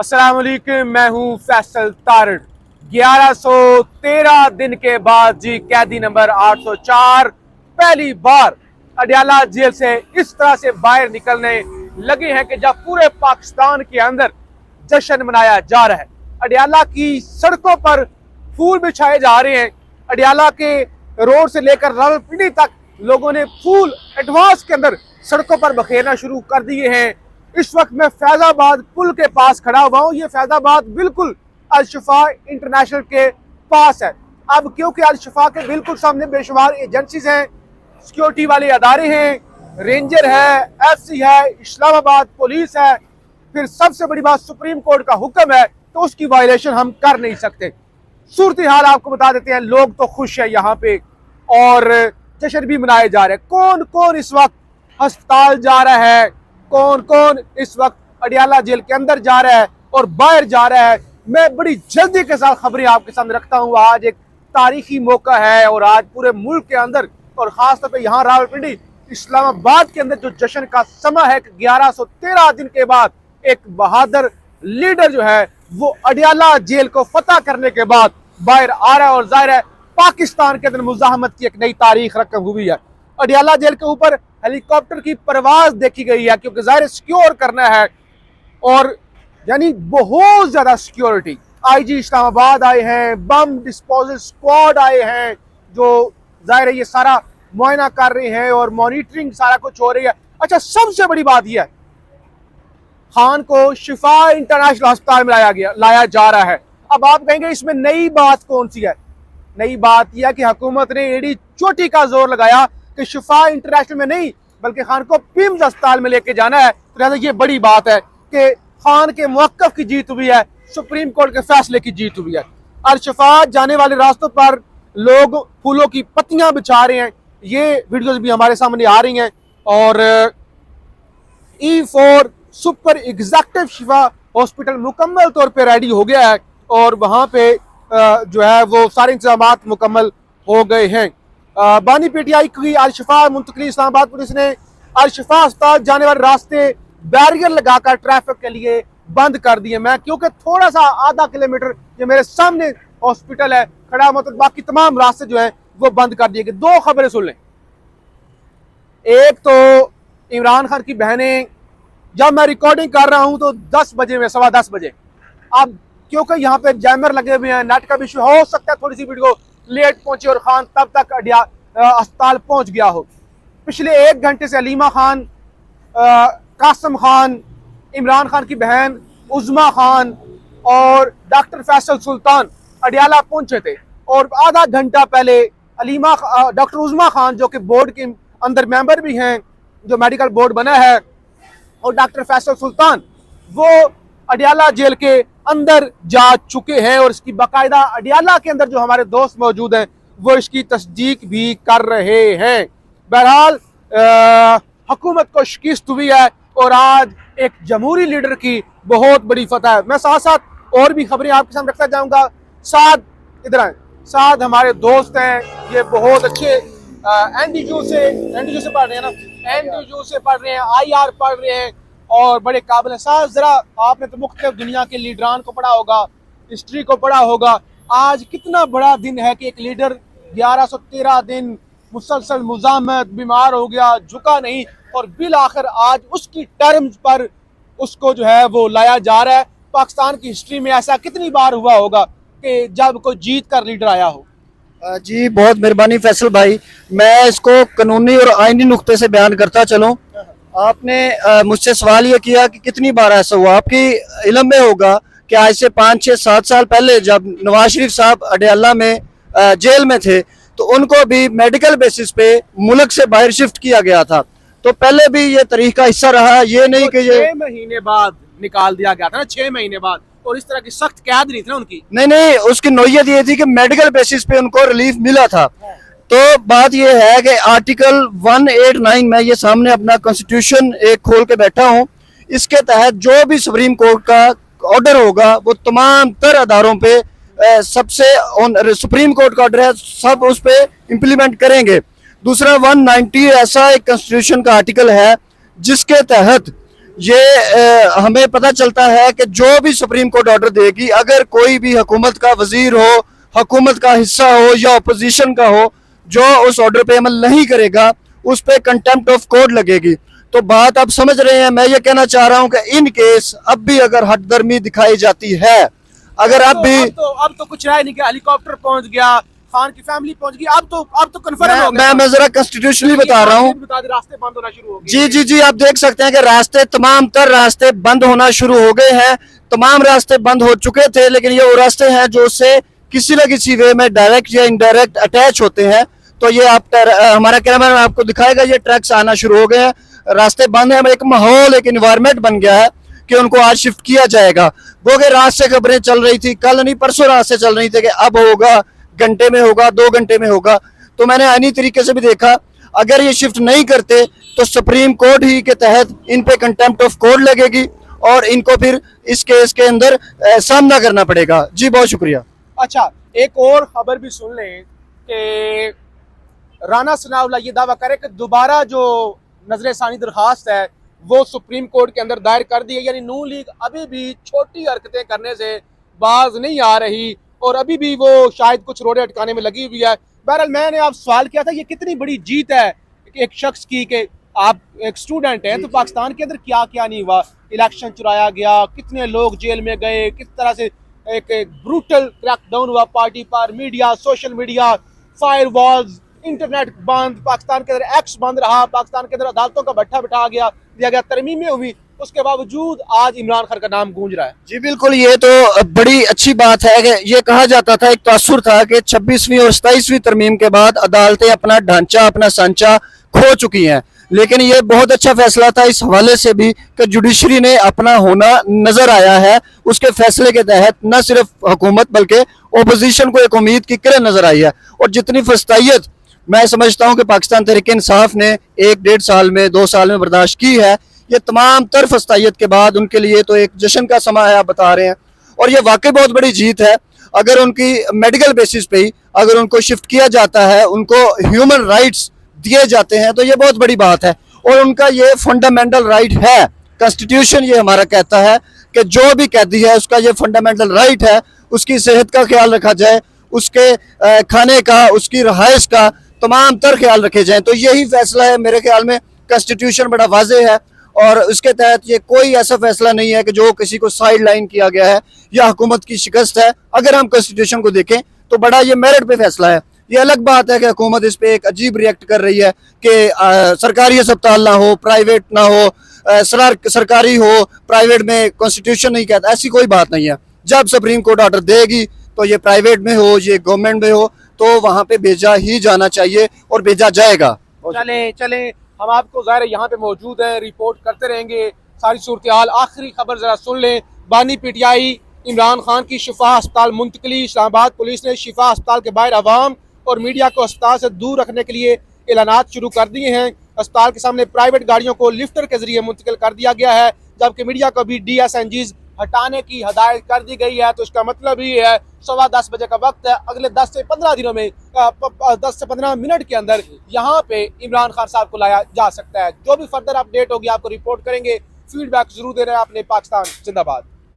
अस्सलाम वालेकुम, मैं हूं फैसल तारड़। 1113 दिन के बाद जी कैदी नंबर 804 पहली बार अडयाला जेल से इस तरह से बाहर निकलने लगे हैं कि जब पूरे पाकिस्तान के अंदर जश्न मनाया जा रहा है। अडयाला की सड़कों पर फूल बिछाए जा रहे हैं। अडयाला के रोड से लेकर रावलपिंडी तक लोगों ने फूल एडवांस के अंदर सड़कों पर बखेरना शुरू कर दिए हैं। इस वक्त मैं फैजाबाद पुल के पास खड़ा हुआ हूँ। ये फैजाबाद बिल्कुल अल शिफा इंटरनेशनल के पास है। अब क्योंकि अल शिफा के बिल्कुल सामने बेशुमार एजेंसीज हैं, सिक्योरिटी वाले अदारे हैं, रेंजर है, एफसी है, इस्लामाबाद पुलिस है, फिर सबसे बड़ी बात सुप्रीम कोर्ट का हुक्म है, तो उसकी वायलेशन हम कर नहीं सकते। सूरत हाल आपको बता देते हैं। लोग तो खुश है यहाँ पे और जश्न भी मनाए जा रहे हैं। कौन कौन इस वक्त अस्पताल जा रहा है, कौन कौन इस वक्त अडयाला जेल के अंदर जा रहा है और बाहर जा रहा है, मैं बड़ी जल्दी के साथ खबरें आपके सामने रखता हूँ। आज एक तारीखी मौका है और आज पूरे मुल्क के अंदर और खासतौर पे यहाँ रावलपिंडी इस्लामाबाद के अंदर जो जश्न का समय है कि 1113 दिन के बाद एक बहादुर लीडर जो है वो अडयाला जेल को फतह करने के बाद बाहर आ रहा है। और जाहिर है पाकिस्तान के अंदर मुजाहमत की एक नई तारीख रकम हुई है। अडयाला जेल के ऊपर हेलीकॉप्टर की परवाज देखी गई है क्योंकि जाहिर सिक्योर करना है और यानी बहुत ज्यादा सिक्योरिटी। आईजी इस्लामाबाद आए हैं, बम डिस्पोजल स्क्वाड आए हैं जो जाहिर है ये सारा मुआयना कर रहे हैं और मॉनिटरिंग सारा कुछ हो रही है। अच्छा, सबसे बड़ी बात यह है खान को शिफा इंटरनेशनल अस्पताल में लाया जा रहा है। अब आप कहेंगे इसमें नई बात कौन सी है? नई बात यह कि हुकूमत ने एडी चोटी का जोर लगाया कि शिफा इंटरनेशनल में नहीं बल्कि खान को पिम्स अस्पताल में लेके जाना है। तो लिहाजा ये बड़ी बात है कि खान के मौक़िफ़ की जीत हुई है, सुप्रीम कोर्ट के फैसले की जीत हुई है। अल शिफा जाने वाले रास्तों पर लोग फूलों की पत्तियां बिछा रहे हैं। ये वीडियोस भी हमारे सामने आ रही हैं और E4 सुपर एग्जेक्टिव शिफा हॉस्पिटल मुकम्मल तौर पे रेडी हो गया है और वहाँ पे जो है वो सारे इंतजाम मुकम्मल हो गए हैं। बानी पीटीआई की अल शिफा मुंतकली इस्लामाबाद पुलिस ने अल शिफा अस्पताल जाने वाले रास्ते बैरियर लगाकर ट्रैफिक के लिए बंद कर दिए। मैं क्योंकि थोड़ा सा आधा किलोमीटर ये मेरे सामने हॉस्पिटल है खड़ा, मतलब बाकी तमाम रास्ते जो है वो बंद कर दिए गए। दो खबरें सुन लें। एक तो इमरान खान की बहनें, जब मैं रिकॉर्डिंग कर रहा हूं तो 10 बजे में 10:15 बजे, अब क्योंकि यहाँ पे जैमर लगे हुए हैं, नेट का भी इशू हो सकता है थोड़ी सी वीडियो लेट पहुंची और खान तब तक अस्पताल पहुंच गया हो। पिछले 1 घंटे से अलीमा खान, कासम खान, इमरान खान की बहन उज़मा खान और डॉक्टर फैसल सुल्तान अडयाला पहुंचे थे और आधा घंटा पहले डॉक्टर उज़मा खान जो कि बोर्ड के अंदर मेंबर भी हैं, जो मेडिकल बोर्ड बना है, और डॉक्टर फैसल सुल्तान वो अडयाला जेल के अंदर जा चुके हैं और इसकी बाकायदा अडयाला के अंदर जो हमारे दोस्त मौजूद हैं वो इसकी तस्दीक भी कर रहे हैं। बहरहाल हुकूमत को शिकस्त हुई है और आज एक जमहूरी लीडर की बहुत बड़ी फतह है। मैं साथ साथ और भी खबरें आपके सामने रखता जाऊंगा। साथ इधर आए, साथ हमारे दोस्त हैं, ये बहुत अच्छे एनडीयू से पढ़ रहे हैं ना, एनडीयू से पढ़ रहे हैं, IR पढ़ रहे हैं और बड़े काबिल हैं। साथ जरा आपने तो मुख्तलिफ दुनिया के लीडरान को पढ़ा होगा, हिस्ट्री को पढ़ा होगा। आज कितना बड़ा दिन है कि एक लीडर 1113 दिन मुसलसल मुजामत, बीमार हो गया, झुका नहीं और बिल आखिर आज उसकी टर्म्स पर उसको जो है वो लाया जा रहा है। पाकिस्तान की हिस्ट्री में ऐसा कितनी बार हुआ होगा कि जब कोई जीत कर लीडर आया हो। जी बहुत मेहरबानी फैसल भाई, मैं इसको कानूनी और आईनी नुक्ते से बयान करता चलूं। आपने मुझसे सवाल ये किया कि कितनी बार ऐसा हुआ। आपकी इल्म में होगा कि आज से 5, 6, 7 साल पहले जब नवाज शरीफ साहब अडयाला में जेल में थे तो उनको भी मेडिकल बेसिस पे मुल्क से बाहर शिफ्ट किया गया था। तो पहले भी ये तरीका का हिस्सा रहा, ये नहीं कि ये 6 महीने बाद निकाल दिया गया था ना, 6 महीने बाद, और इस तरह की सख्त कैद नहीं थी ना उनकी। नहीं, उसकी नौयत ये थी कि मेडिकल बेसिस पे उनको रिलीफ मिला था। तो बात ये है कि आर्टिकल 189 में ये सामने अपना कॉन्स्टिट्यूशन एक खोल के बैठा हूँ, इसके तहत जो भी सुप्रीम कोर्ट का ऑर्डर होगा वो तमाम तर अदारों पे सबसे सुप्रीम कोर्ट का ऑर्डर है, सब उस पे इम्प्लीमेंट करेंगे। दूसरा 190 ऐसा एक कॉन्स्टिट्यूशन का आर्टिकल है जिसके तहत ये हमें पता चलता है कि जो भी सुप्रीम कोर्ट ऑर्डर देगी, अगर कोई भी हुकूमत का वजीर हो, हुकूमत का हिस्सा हो या अपोजिशन का हो, जो उस ऑर्डर पे अमल नहीं करेगा, उस पे कंटेम्प्ट ऑफ कोर्ट लगेगी। तो बात आप समझ रहे हैं। मैं ये कहना चाह रहा हूं कि इन केस अब भी अगर हठधर्मी दिखाई जाती है, अगर अब भी अब तो कुछ रहा नहीं कि हेलीकॉप्टर पहुंच गया, खान की फैमिली पहुंच गई, अब तो कंफर्म हो गया। मैं जरा कॉन्स्टिट्यूशनली बता रहा हूँ। रास्ते बंद होना शुरू हो गए। जी जी जी, आप देख सकते हैं कि रास्ते, तमाम तर रास्ते बंद होना शुरू हो गए हैं। तमाम रास्ते बंद हो चुके थे, लेकिन ये वो रास्ते हैं जो उससे किसी न किसी वे में डायरेक्ट या इनडायरेक्ट अटैच होते हैं। तो ये आप हमारा कैमरामैन आपको दिखाएगा, ये ट्रक्स आना शुरू हो गए हैं। रास्ते बंद है, एक माहौल, एक इन्वायरमेंट बन गया है कि उनको आज शिफ्ट किया जाएगा। वो के रात से खबरें चल रही थी, कल नहीं परसों रात से चल रही थी कि अब होगा, घंटे में होगा, 2 घंटे में होगा। तो मैंने अन्य तरीके से भी देखा, अगर ये शिफ्ट नहीं करते तो सुप्रीम कोर्ट ही के तहत इन पे कंटेम्प्ट ऑफ कोर्ट लगेगी और इनको फिर इस केस के अंदर सामना करना पड़ेगा। जी बहुत शुक्रिया। अच्छा, एक और खबर भी सुन लें कि राना सनाउल्लाह ये दावा करे कि दोबारा जो नजर सानी दरखास्त है वो सुप्रीम कोर्ट के अंदर दायर कर दी है। यानी नून लीग अभी भी छोटी हरकतें करने से बाज नहीं आ रही और अभी भी वो शायद कुछ रोड़े अटकाने में लगी हुई है। बहरहाल मैंने आप सवाल किया था, ये कितनी बड़ी जीत है एक शख्स की कि आप एक स्टूडेंट हैं, तो पाकिस्तान के अंदर क्या क्या नहीं हुआ, इलेक्शन चुराया गया, कितने लोग जेल में गए, किस तरह से एक ब्रूटल क्रैकडाउन हुआ पार्टी पर, media, social media, fire walls, internet बंद, पाकिस्तान के अंदर एक्स बंद रहा, पाकिस्तान के अंदर अदालतों का भट्ठा बिठा दिया गया, तरमीमें हुई, उसके बावजूद आज इमरान खान का नाम गूंज रहा है। जी बिल्कुल, ये तो बड़ी अच्छी बात है कि ये कहा जाता था, एक तासुर था कि 26वीं और 27वीं तरमीम के बाद अदालतें अपना ढांचा, अपना सांचा खो चुकी हैं। लेकिन ये बहुत अच्छा फैसला था इस हवाले से भी कि जुडिशरी ने अपना होना नजर आया है। उसके फैसले के तहत न सिर्फ हुकूमत बल्कि ओपोजिशन को एक उम्मीद की किरण नजर आई है। और जितनी फस्तायत मैं समझता हूं कि पाकिस्तान तहरीक इंसाफ ने 1-1.5 साल में, 2 साल में बर्दाश्त की है, ये तमाम तर फस्तायत के बाद उनके लिए तो एक जश्न का समा है, आप बता रहे हैं। और ये वाकई बहुत बड़ी जीत है। अगर उनकी मेडिकल बेसिस पे ही अगर उनको शिफ्ट किया जाता है, उनको ह्यूमन राइट्स दिए जाते हैं, तो ये बहुत बड़ी बात है। और उनका ये फंडामेंटल राइट है। कॉन्स्टिट्यूशन ये हमारा कहता है कि जो भी कैदी है उसका ये फंडामेंटल राइट है, उसकी सेहत का ख्याल रखा जाए, उसके खाने का, उसकी रहाइश का तमाम तर ख्याल रखे जाए। तो यही फैसला है मेरे ख्याल में। कॉन्स्टिट्यूशन बड़ा वाज़ेह है और उसके तहत ये कोई ऐसा फैसला नहीं है कि जो किसी को साइड लाइन किया गया है या हुकूमत की शिकस्त है। अगर हम कॉन्स्टिट्यूशन को देखें तो बड़ा ये मेरिट पे फैसला है। ये अलग बात है कि हुकूमत इस पे एक अजीब रिएक्ट कर रही है कि सरकारी अस्पताल ना हो, प्राइवेट ना हो, सरकारी हो, प्राइवेट में कॉन्स्टिट्यूशन नहीं कहता। ऐसी कोई बात नहीं है। जब सुप्रीम कोर्ट ऑर्डर देगी तो ये प्राइवेट में हो, ये गवर्नमेंट में हो, तो वहां पे भेजा ही जाना चाहिए और भेजा जाएगा। चले हम आपको ज़ाहिर यहाँ पे मौजूद हैं, रिपोर्ट करते रहेंगे सारी सूरत हाल। आखिरी खबर जरा सुन लें। बानी पीटीआई इमरान खान की शिफा अस्पताल मुंतकली। इस्लामाबाद पुलिस ने शिफा अस्पताल के बाहर अवाम और मीडिया को अस्पताल से दूर रखने के लिए ऐलानात शुरू कर दिए हैं। अस्पताल के सामने प्राइवेट गाड़ियों को लिफ्टर के जरिए मुंतकिल कर दिया गया है, जबकि मीडिया को भी DSNGs हटाने की हदायत कर दी गई है। तो इसका मतलब ही है 10:15 बजे का वक्त है, अगले 10 से 15 दिनों में 10 से 15 मिनट के अंदर यहाँ पे इमरान खान साहब को लाया जा सकता है। जो भी फर्दर अपडेट होगी आपको रिपोर्ट करेंगे। फीडबैक जरूर दे रहे हैं। आपने पाकिस्तान जिंदाबाद।